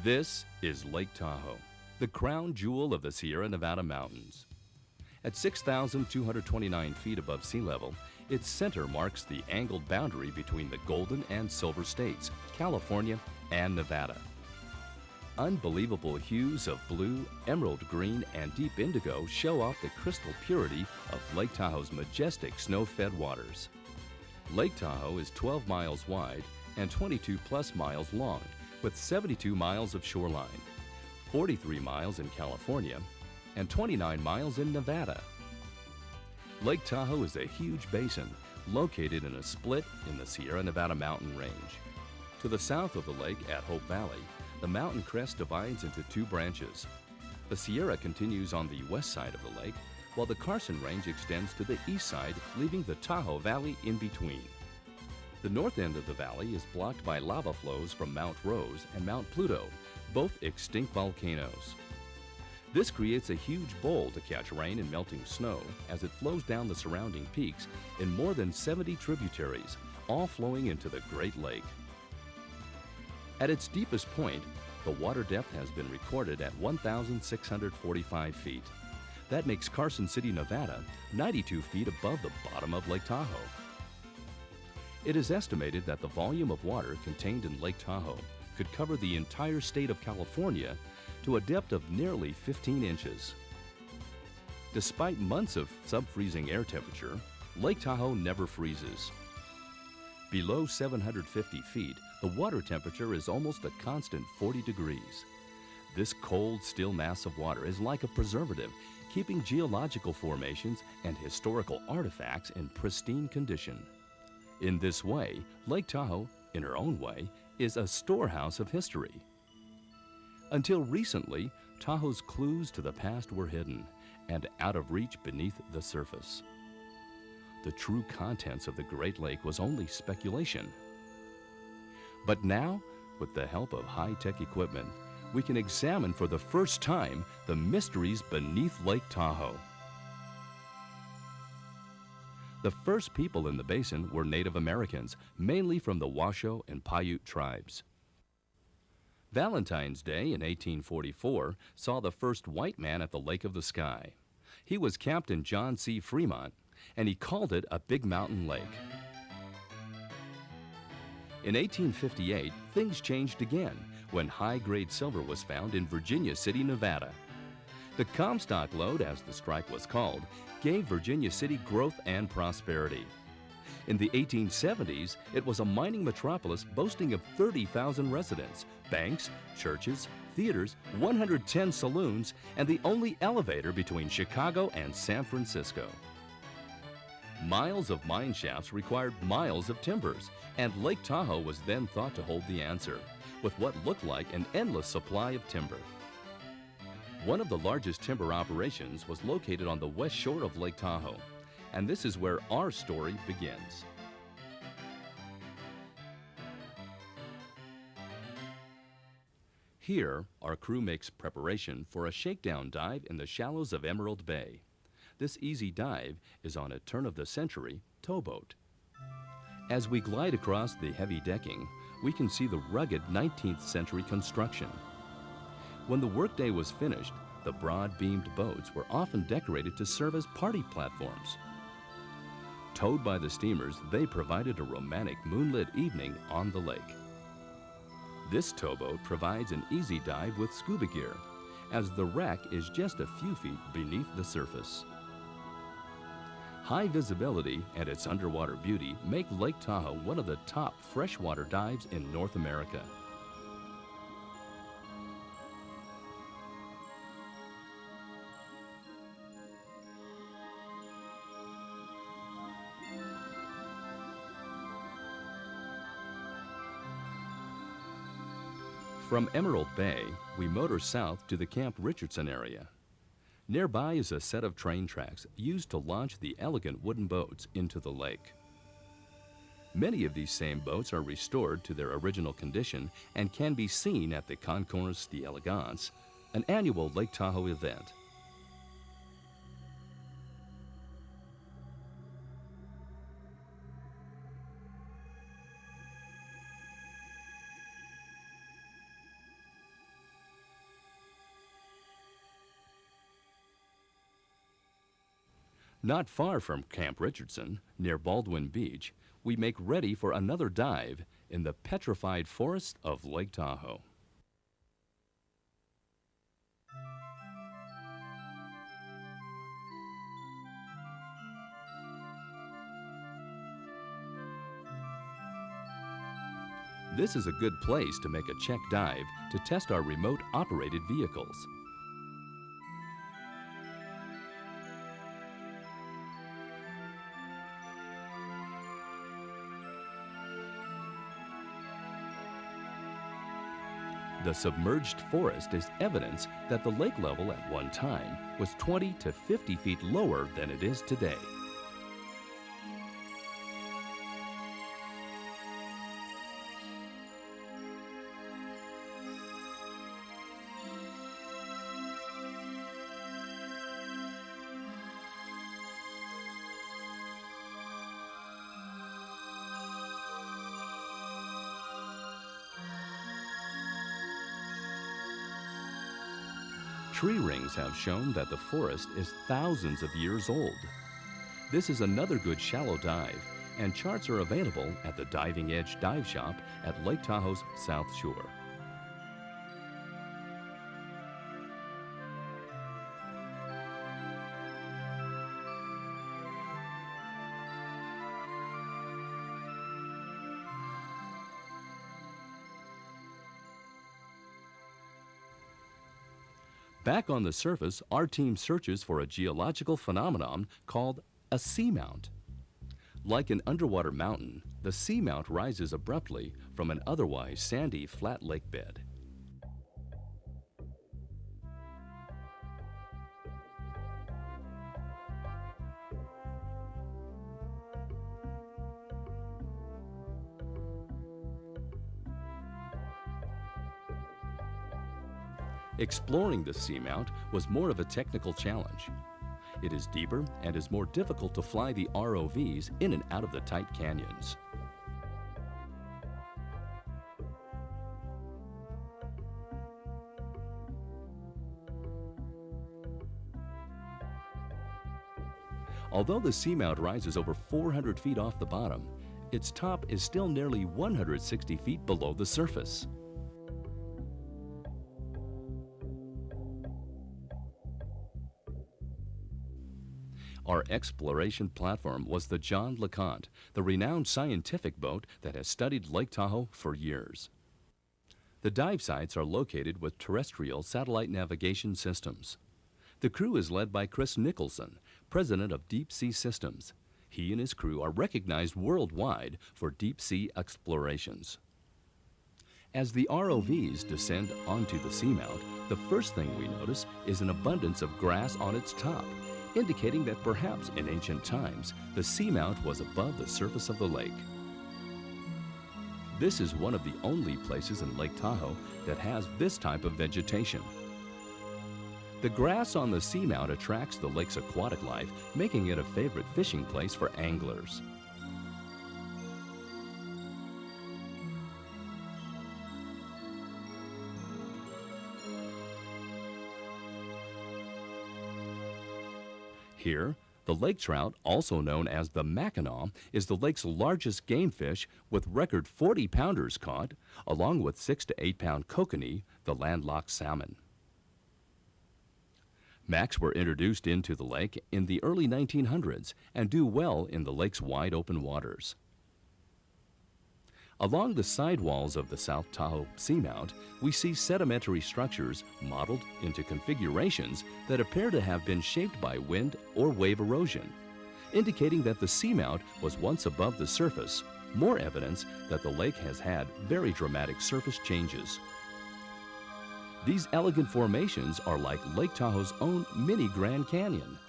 This is Lake Tahoe, the crown jewel of the Sierra Nevada mountains. At 6,229 feet above sea level, its center marks the angled boundary between the Golden and Silver States, California and Nevada. Unbelievable hues of blue, emerald green, and deep indigo show off the crystal purity of Lake Tahoe's majestic snow-fed waters. Lake Tahoe is 12 miles wide and 22 plus miles long, with 72 miles of shoreline, 43 miles in California, and 29 miles in Nevada. Lake Tahoe is a huge basin located in a split in the Sierra Nevada mountain range. To the south of the lake at Hope Valley, the mountain crest divides into two branches. The Sierra continues on the west side of the lake, while the Carson Range extends to the east side, leaving the Tahoe Valley in between. The north end of the valley is blocked by lava flows from Mount Rose and Mount Pluto, both extinct volcanoes. This creates a huge bowl to catch rain and melting snow as it flows down the surrounding peaks in more than 70 tributaries, all flowing into the Great Lake. At its deepest point, the water depth has been recorded at 1,645 feet. That makes Carson City, Nevada, 92 feet above the bottom of Lake Tahoe. It is estimated that the volume of water contained in Lake Tahoe could cover the entire state of California to a depth of nearly 15 inches. Despite months of sub-freezing air temperature, Lake Tahoe never freezes. Below 750 feet, the water temperature is almost a constant 40 degrees. This cold, still mass of water is like a preservative, keeping geological formations and historical artifacts in pristine condition. In this way, Lake Tahoe, in her own way, is a storehouse of history. Until recently, Tahoe's clues to the past were hidden and out of reach beneath the surface. The true contents of the Great Lake was only speculation. But now, with the help of high-tech equipment, we can examine for the first time the mysteries beneath Lake Tahoe. The first people in the basin were Native Americans, mainly from the Washoe and Paiute tribes. Valentine's Day in 1844 saw the first white man at the Lake of the Sky. He was Captain John C. Fremont, and he called it a big mountain lake. In 1858, things changed again when high-grade silver was found in Virginia City, Nevada. The Comstock Lode, as the strike was called, gave Virginia City growth and prosperity. In the 1870s, it was a mining metropolis boasting of 30,000 residents, banks, churches, theaters, 110 saloons, and the only elevator between Chicago and San Francisco. Miles of mine shafts required miles of timbers, and Lake Tahoe was then thought to hold the answer, with what looked like an endless supply of timber. One of the largest timber operations was located on the west shore of Lake Tahoe, and this is where our story begins. Here, our crew makes preparation for a shakedown dive in the shallows of Emerald Bay. This easy dive is on a turn-of-the-century towboat. As we glide across the heavy decking, we can see the rugged 19th century construction. When the workday was finished, the broad-beamed boats were often decorated to serve as party platforms. Towed by the steamers, they provided a romantic moonlit evening on the lake. This towboat provides an easy dive with scuba gear, as the wreck is just a few feet beneath the surface. High visibility and its underwater beauty make Lake Tahoe one of the top freshwater dives in North America. From Emerald Bay, we motor south to the Camp Richardson area. Nearby is a set of train tracks used to launch the elegant wooden boats into the lake. Many of these same boats are restored to their original condition and can be seen at the Concours d'Elegance, an annual Lake Tahoe event. Not far from Camp Richardson, near Baldwin Beach, we make ready for another dive in the petrified forest of Lake Tahoe. This is a good place to make a check dive to test our remote-operated vehicles. The submerged forest is evidence that the lake level at one time was 20 to 50 feet lower than it is today. Tree rings have shown that the forest is thousands of years old. This is another good shallow dive, and charts are available at the Diving Edge Dive Shop at Lake Tahoe's South Shore. Back on the surface, our team searches for a geological phenomenon called a seamount. Like an underwater mountain, the seamount rises abruptly from an otherwise sandy flat lake bed. Exploring the seamount was more of a technical challenge. It is deeper and is more difficult to fly the ROVs in and out of the tight canyons. Although the seamount rises over 400 feet off the bottom, its top is still nearly 160 feet below the surface. Our exploration platform was the John LeConte, the renowned scientific boat that has studied Lake Tahoe for years. The dive sites are located with terrestrial satellite navigation systems. The crew is led by Chris Nicholson, president of Deep Sea Systems. He and his crew are recognized worldwide for deep sea explorations. As the ROVs descend onto the seamount, the first thing we notice is an abundance of grass on its top, indicating that perhaps in ancient times, the seamount was above the surface of the lake. This is one of the only places in Lake Tahoe that has this type of vegetation. The grass on the seamount attracts the lake's aquatic life, making it a favorite fishing place for anglers. Here, the lake trout, also known as the Mackinaw, is the lake's largest game fish with record 40-pounders caught, along with 6 to 8-pound kokanee, the landlocked salmon. Macks were introduced into the lake in the early 1900s and do well in the lake's wide open waters. Along the sidewalls of the South Tahoe Seamount, we see sedimentary structures modeled into configurations that appear to have been shaped by wind or wave erosion, indicating that the seamount was once above the surface, more evidence that the lake has had very dramatic surface changes. These elegant formations are like Lake Tahoe's own mini Grand Canyon.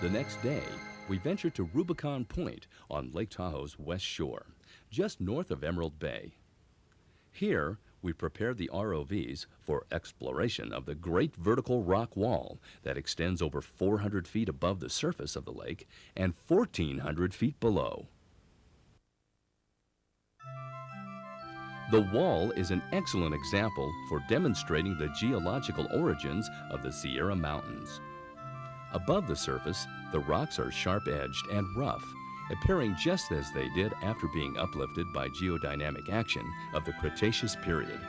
The next day, we ventured to Rubicon Point on Lake Tahoe's west shore, just north of Emerald Bay. Here, we prepared the ROVs for exploration of the great vertical rock wall that extends over 400 feet above the surface of the lake and 1,400 feet below. The wall is an excellent example for demonstrating the geological origins of the Sierra Mountains. Above the surface, the rocks are sharp-edged and rough, appearing just as they did after being uplifted by geodynamic action of the Cretaceous period.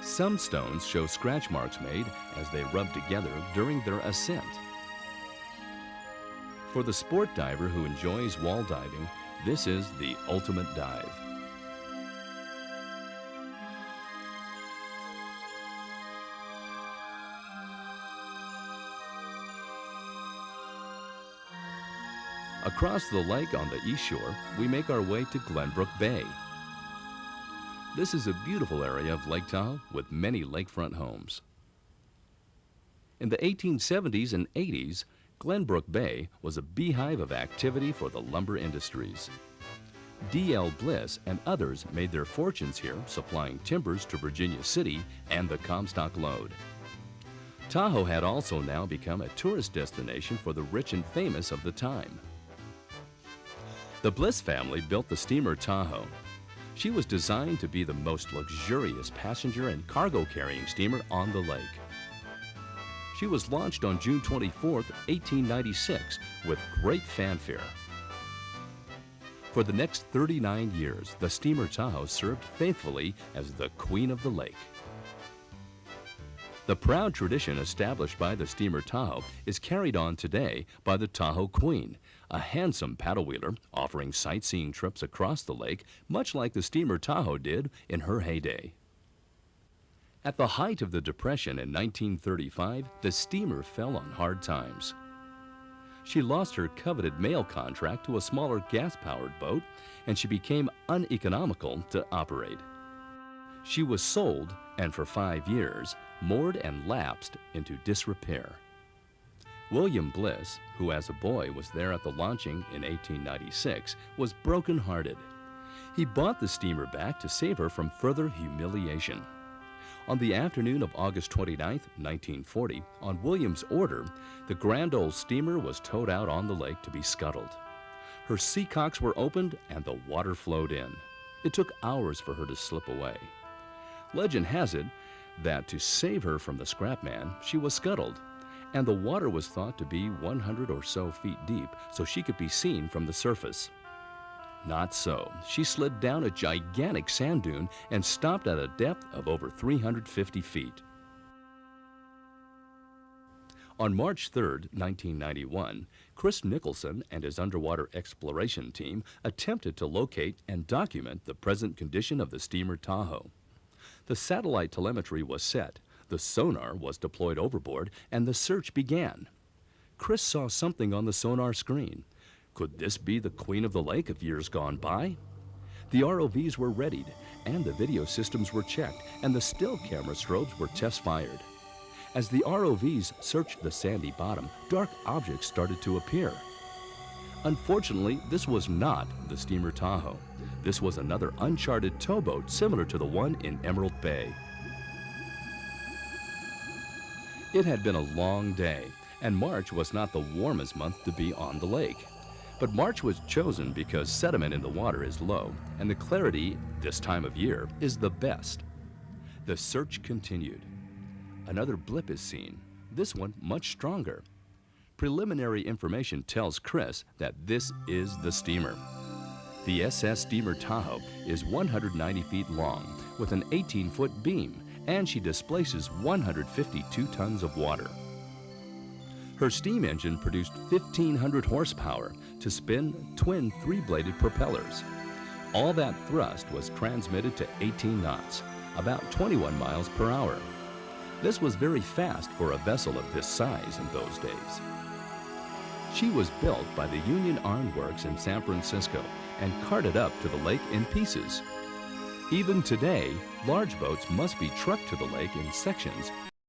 Some stones show scratch marks made as they rub together during their ascent. For the sport diver who enjoys wall diving, this is the ultimate dive. Across the lake on the east shore, we make our way to Glenbrook Bay. This is a beautiful area of Lake Tahoe with many lakefront homes. In the 1870s and 80s, Glenbrook Bay was a beehive of activity for the lumber industries. D.L. Bliss and others made their fortunes here, supplying timbers to Virginia City and the Comstock Lode. Tahoe had also now become a tourist destination for the rich and famous of the time. The Bliss family built the steamer Tahoe. She was designed to be the most luxurious passenger and cargo-carrying steamer on the lake. She was launched on June 24, 1896, with great fanfare. For the next 39 years, the steamer Tahoe served faithfully as the Queen of the Lake. The proud tradition established by the steamer Tahoe is carried on today by the Tahoe Queen, a handsome paddle-wheeler offering sightseeing trips across the lake, much like the steamer Tahoe did in her heyday. At the height of the Depression in 1935, the steamer fell on hard times. She lost her coveted mail contract to a smaller gas-powered boat, and she became uneconomical to operate. She was sold, and for 5 years, moored and lapsed into disrepair. William Bliss, who as a boy was there at the launching in 1896, was broken-hearted. He bought the steamer back to save her from further humiliation. On the afternoon of August 29, 1940, on William's order, the grand old steamer was towed out on the lake to be scuttled. Her seacocks were opened and the water flowed in. It took hours for her to slip away. Legend has it that to save her from the scrapman, she was scuttled, and the water was thought to be 100 or so feet deep, so she could be seen from the surface. Not so. She slid down a gigantic sand dune and stopped at a depth of over 350 feet. On March 3, 1991, Chris Nicholson and his underwater exploration team attempted to locate and document the present condition of the steamer Tahoe. The satellite telemetry was set, the sonar was deployed overboard, and the search began. Chris saw something on the sonar screen. Could this be the Queen of the Lake of years gone by? The ROVs were readied, and the video systems were checked, and the still camera strobes were test fired. As the ROVs searched the sandy bottom, dark objects started to appear. Unfortunately, this was not the steamer Tahoe. This was another uncharted towboat similar to the one in Emerald Bay. It had been a long day, and March was not the warmest month to be on the lake. But March was chosen because sediment in the water is low, and the clarity this time of year is the best. The search continued. Another blip is seen, this one much stronger. Preliminary information tells Chris that this is the steamer. The SS steamer Tahoe is 190 feet long with an 18-foot beam, and she displaces 152 tons of water. Her steam engine produced 1,500 horsepower to spin twin three-bladed propellers. All that thrust was transmitted to 18 knots, about 21 miles per hour. This was very fast for a vessel of this size in those days. She was built by the Union Armed Works in San Francisco and carted up to the lake in pieces. Even today, large boats must be trucked to the lake in sections